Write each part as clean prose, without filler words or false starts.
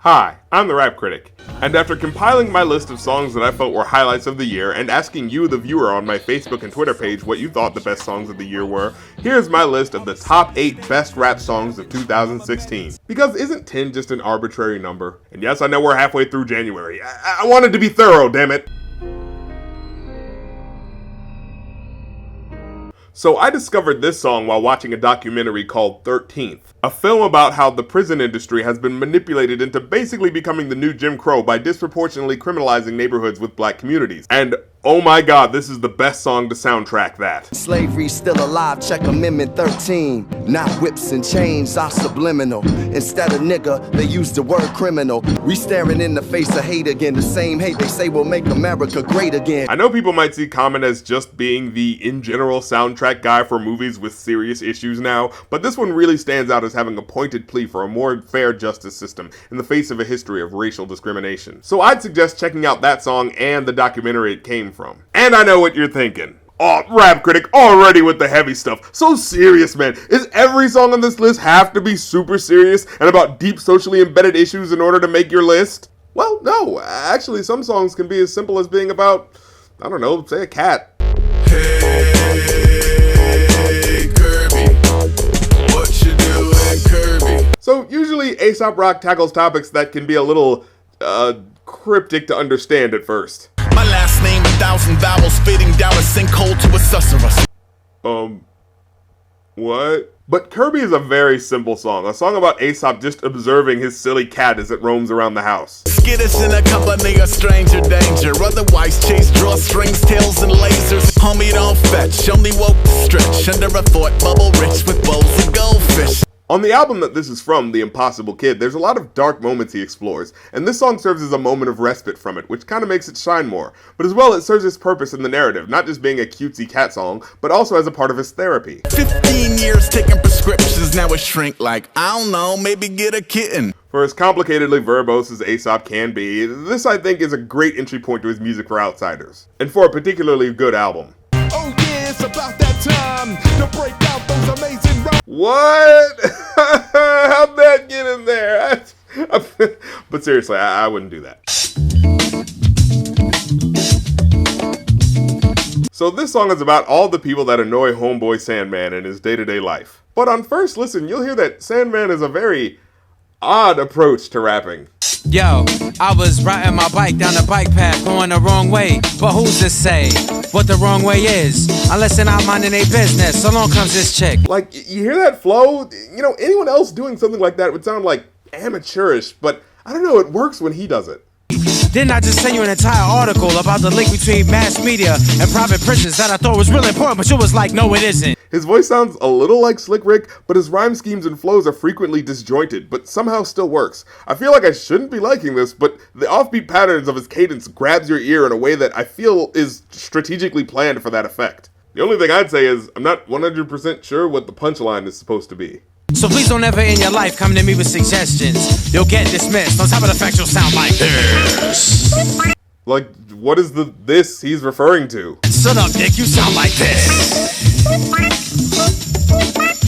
Hi, I'm the Rap Critic, and after compiling my list of songs that I felt were highlights of the year and asking you, the viewer, on my Facebook and Twitter page what you thought the best songs of the year were, here's my list of the top 8 best rap songs of 2016. Because isn't 10 just an arbitrary number? And yes, I know we're halfway through January. I wanted to be thorough, damn it! So I discovered this song while watching a documentary called 13th, a film about how the prison industry has been manipulated into basically becoming the new Jim Crow by disproportionately criminalizing neighborhoods with black communities. And oh my god, this is the best song to soundtrack that. Slavery still alive, check Amendment 13. Not whips and chains are subliminal. Instead of nigga, they use the word criminal. We staring in the face of hate again, the same hate they say will make America great again. I know people might see Common as just being the in general soundtrack guy for movies with serious issues now, but this one really stands out as having a pointed plea for a more fair justice system in the face of a history of racial discrimination. So I'd suggest checking out that song and the documentary it came from. And I know what you're thinking. Oh, Rap Critic, already with the heavy stuff. So serious, man. Is every song on this list have to be super serious and about deep socially embedded issues in order to make your list? Well, no. Actually, some songs can be as simple as being about, I don't know, say a cat. Hey, Kirby, what you doing, Kirby? So usually Aesop Rock tackles topics that can be a little, cryptic to understand at first. My last name, 1,000 vowels fitting down a sinkhole to a susurrus. What? But Kirby is a very simple song, a song about Aesop just observing his silly cat as it roams around the house. Skittish in a company of stranger danger. Otherwise chase drawstrings, tails, and lasers. Homie don't fetch, only woke to stretch under a fort bubble rich with bowls of goldfish. On the album that this is from, The Impossible Kid, there's a lot of dark moments he explores, and this song serves as a moment of respite from it, which kind of makes it shine more. But as well, it serves its purpose in the narrative, not just being a cutesy cat song, but also as a part of his therapy. 15 years taking prescriptions, now a shrink like, I don't know, maybe get a kitten. For as complicatedly verbose as Aesop can be, this I think is a great entry point to his music for outsiders, and for a particularly good album. Oh yeah, it's about that time to break out those amazing rhymes. What? How'd that get in there? But seriously, I wouldn't do that. So this song is about all the people that annoy homeboy Sandman in his day-to-day life. But on first listen, you'll hear that Sandman is a very odd approach to rapping. Yo, I was riding my bike down the bike path going the wrong way, but who's to say what the wrong way is? Unless they're not minding their business, so long comes this chick. Like, you hear that flow? You know, anyone else doing something like that would sound like amateurish, but I don't know, it works when he does it. Didn't I just send you an entire article about the link between mass media and private prisons that I thought was really important, but you was like, no it isn't. His voice sounds a little like Slick Rick, but his rhyme schemes and flows are frequently disjointed, but somehow still works. I feel like I shouldn't be liking this, but the offbeat patterns of his cadence grabs your ear in a way that I feel is strategically planned for that effect. The only thing I'd say is, I'm not 100% sure what the punchline is supposed to be. So please don't ever in your life come to me with suggestions. You'll get dismissed. On top of the fact you'll sound like this. Like, what is the this he's referring to? Shut up, Dick. You sound like this.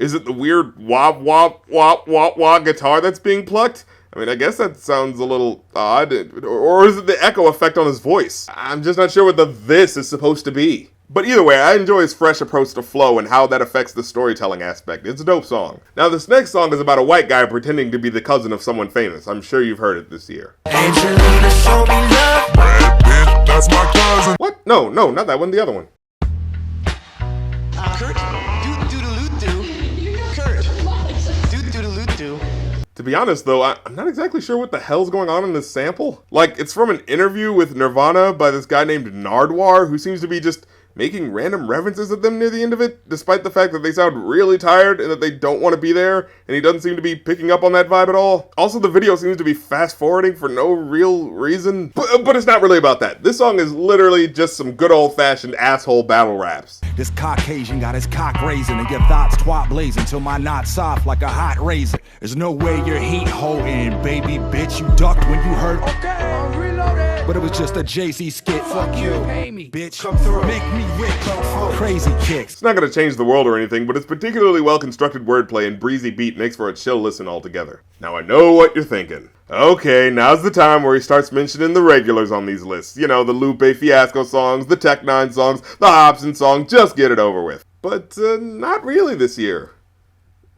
Is it the weird wop wop wop wop wop guitar that's being plucked? I mean, I guess that sounds a little odd. Or is it the echo effect on his voice? I'm just not sure what the this is supposed to be. But either way, I enjoy his fresh approach to flow and how that affects the storytelling aspect. It's a dope song. Now, this next song is about a white guy pretending to be the cousin of someone famous. I'm sure you've heard it this year. Angelina, show me love. Brad Pitt, that's my cousin. What? No, not that one, the other one. Kurt, doo-doo-doo-doo. Kurt, doo-doo-doo-doo. To be honest, though, I'm not exactly sure what the hell's going on in this sample. Like, it's from an interview with Nirvana by this guy named Nardwar, who seems to be just making random references at them near the end of it, despite the fact that they sound really tired and that they don't want to be there, and he doesn't seem to be picking up on that vibe at all. Also, the video seems to be fast-forwarding for no real reason, but it's not really about that. This song is literally just some good old-fashioned asshole battle raps. This Caucasian got his cock raising and your thoughts twat blazing till my knot soft like a hot razor. There's no way you're heat holding, baby bitch. You ducked when you heard. Okay, I'm reloaded. but it was just a Jay-Z skit. Fuck you, pay me, bitch. Come through, make me rich. Crazy kicks. It's not going to change the world or anything, but its particularly well-constructed wordplay and breezy beat makes for a chill listen altogether. Now I know what you're thinking. Okay, now's the time where he starts mentioning the regulars on these lists. You know, the Lupe Fiasco songs, the Tech Nine songs, the Hobson song, just get it over with. But not really this year.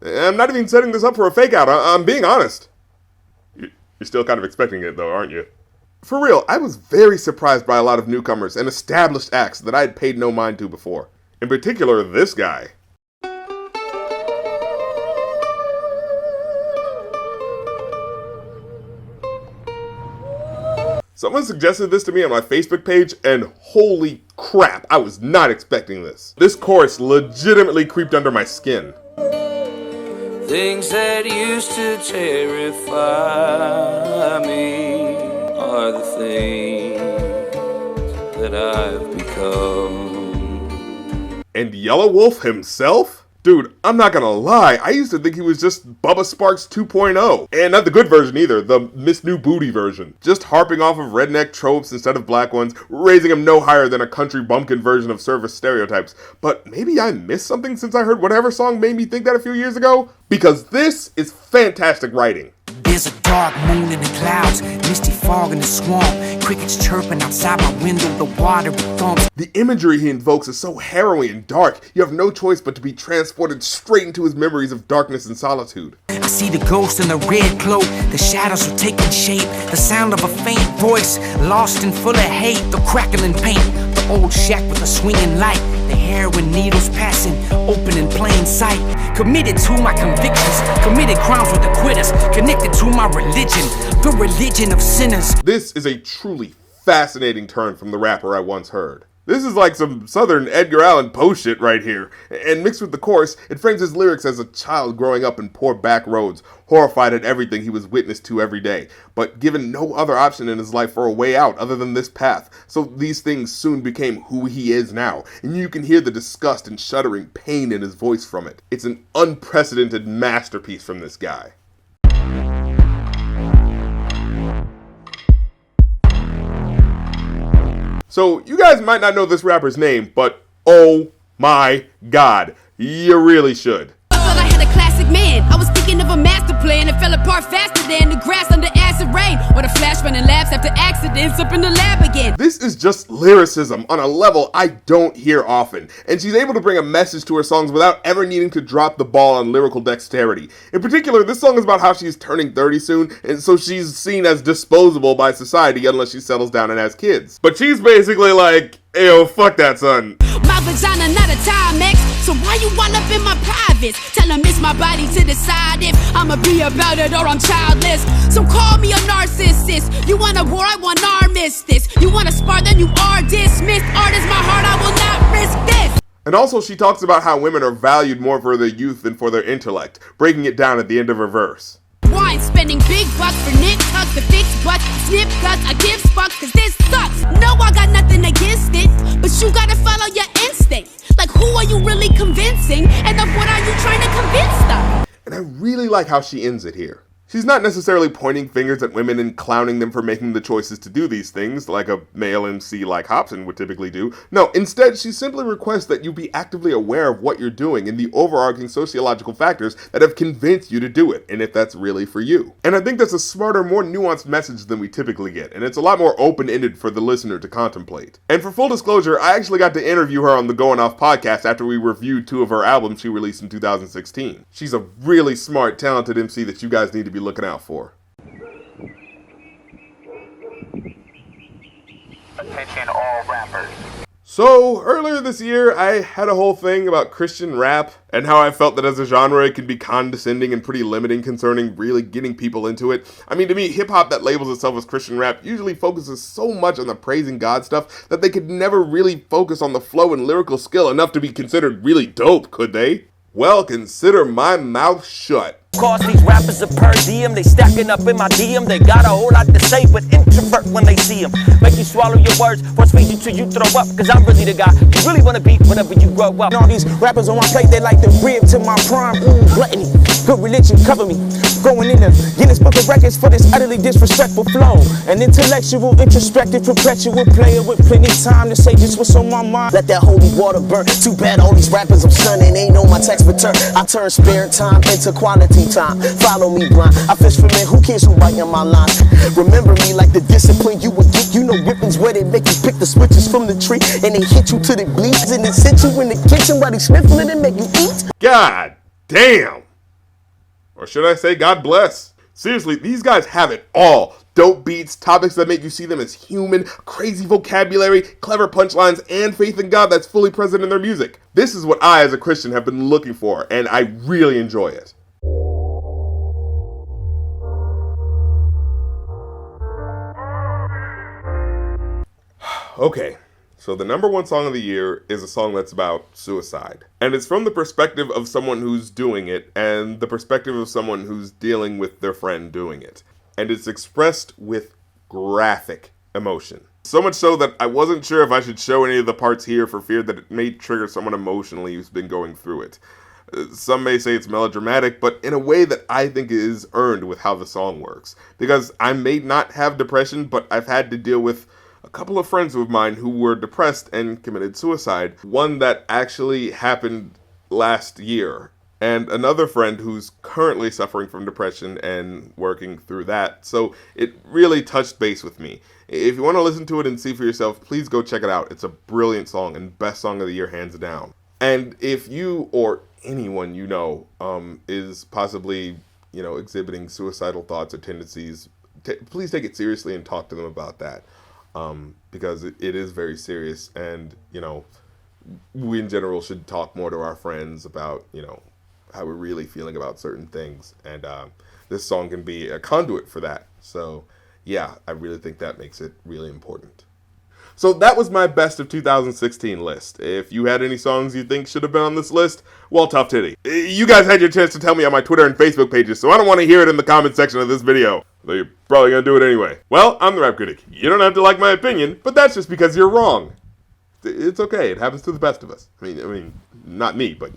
I'm not even setting this up for a fake out, I'm being honest. You're still kind of expecting it though, aren't you? For real, I was very surprised by a lot of newcomers and established acts that I had paid no mind to before. In particular, this guy. Someone suggested this to me on my Facebook page, and holy crap, I was not expecting this. This chorus legitimately creeped under my skin. Things that used to terrify me are the things that I've become. And Yellow Wolf himself? Dude, I'm not gonna lie, I used to think he was just Bubba Sparks 2.0. And not the good version either, the Miss New Booty version. Just harping off of redneck tropes instead of black ones, raising him no higher than a country bumpkin version of service stereotypes. But maybe I missed something since I heard whatever song made me think that a few years ago? Because this is fantastic writing. There's a dark moon in the clouds, misty fog in the swamp, crickets chirping outside my window, the water thumps. The imagery he invokes is so harrowing and dark, you have no choice but to be transported straight into his memories of darkness and solitude. I see the ghost in the red cloak, the shadows are taking shape, the sound of a faint voice, lost and full of hate, the crackling paint, the old shack with the swinging light, the heroin needles passing, open in plain sight. Committed to my convictions, committed crimes with the quitters, connected to my religion, the religion of sinners. This is a truly fascinating turn from the rapper I once heard. This is like some southern Edgar Allan Poe shit right here. And mixed with the chorus, it frames his lyrics as a child growing up in poor back roads, horrified at everything he was witness to every day, but given no other option in his life for a way out other than this path. So these things soon became who he is now, and you can hear the disgust and shuddering pain in his voice from it. It's an unprecedented masterpiece from this guy. So, you guys might not know this rapper's name, but oh my god, you really should. I felt I had a classic man. I was thinking of a master plan and fell apart faster than the grass under acid rain, or the flash running labs after accidents up in the lab again. This is just lyricism on a level I don't hear often, and she's able to bring a message to her songs without ever needing to drop the ball on lyrical dexterity. In particular, this song is about how she's turning 30 soon, and so she's seen as disposable by society unless she settles down and has kids. But she's basically like, "Ayo, fuck that, son. My vagina not a Timex, so why you wind up in my privates? Tell him it's my body to decide if I'ma be about it or I'm childless. So call me a narcissist. You want a war, I want armistice. You want to spar, then you are dismissed. Art is my heart, I will not risk this." And also she talks about how women are valued more for their youth than for their intellect, breaking it down at the end of her verse. Wine spending big bucks for nip tucks to fix butts, snip guts, I give fucks cause this sucks. No, I got nothing against it, but you gotta follow your instincts. Like, who are you really convincing, and of what are you trying to convince them? And I really like how she ends it here. She's not necessarily pointing fingers at women and clowning them for making the choices to do these things, like a male MC like Hobson would typically do. No, instead, she simply requests that you be actively aware of what you're doing and the overarching sociological factors that have convinced you to do it, and if that's really for you. And I think that's a smarter, more nuanced message than we typically get, and it's a lot more open-ended for the listener to contemplate. And for full disclosure, I actually got to interview her on the Going Off podcast after we reviewed 2 of her albums she released in 2016. She's a really smart, talented MC that you guys need to be looking out for. Attention all rappers. So, earlier this year, I had a whole thing about Christian rap and how I felt that as a genre it can be condescending and pretty limiting concerning really getting people into it. I mean, to me, hip-hop that labels itself as Christian rap usually focuses so much on the praising God stuff that they could never really focus on the flow and lyrical skill enough to be considered really dope, could they? Well, consider my mouth shut. course, these rappers are per diem. They stacking up in my DM. They got a whole lot to say, but introvert when they see them. Make you swallow your words, force feed you till you throw up. Cause I'm really the guy you really wanna be whenever you grow up. And all these rappers on my plate, they like the rib to my prime. Gluttony, good religion, cover me. Going in the Guinness Book of Records for this utterly disrespectful flow. An intellectual, introspective, perpetual player with plenty time to say just what's on my mind. Let that holy water burn. Too bad all these rappers I'm stunning ain't on my tax return. I turn spare time into quality time. Follow me blind. I fish for men. Who cares who writing my lines? Remember me like the discipline you would get. You know whippings where they make you pick the switches from the tree and they hit you to the bleeds and then sit you in the kitchen while they sniffling and make you eat. God damn. Or should I say God bless? Seriously, these guys have it all. Dope beats, topics that make you see them as human, crazy vocabulary, clever punchlines, and faith in God that's fully present in their music. This is what I, as a Christian, have been looking for, and I really enjoy it. Okay. So the number one song of the year is a song that's about suicide. And it's from the perspective of someone who's doing it and the perspective of someone who's dealing with their friend doing it. And it's expressed with graphic emotion. So much so that I wasn't sure if I should show any of the parts here for fear that it may trigger someone emotionally who's been going through it. Some may say it's melodramatic, but in a way that I think is earned with how the song works. Because I may not have depression, but I've had to deal with a couple of friends of mine who were depressed and committed suicide. One that actually happened last year. And another friend who's currently suffering from depression and working through that. So it really touched base with me. If you want to listen to it and see for yourself, please go check it out. It's a brilliant song and best song of the year, hands down. And if you or anyone you know is possibly, exhibiting suicidal thoughts or tendencies, please take it seriously and talk to them about that. Because it is very serious, and we in general should talk more to our friends about how we're really feeling about certain things, and this song can be a conduit for that. So yeah, I really think that makes it really important. So that was my best of 2016 list. If you had any songs you think should have been on this list, well, tough titty. You guys had your chance to tell me on my Twitter and Facebook pages, so I don't want to hear it in the comment section of this video. Though you're probably going to do it anyway. Well, I'm the Rap Critic. You don't have to like my opinion, but that's just because you're wrong. It's okay. It happens to the best of us. I mean, not me, but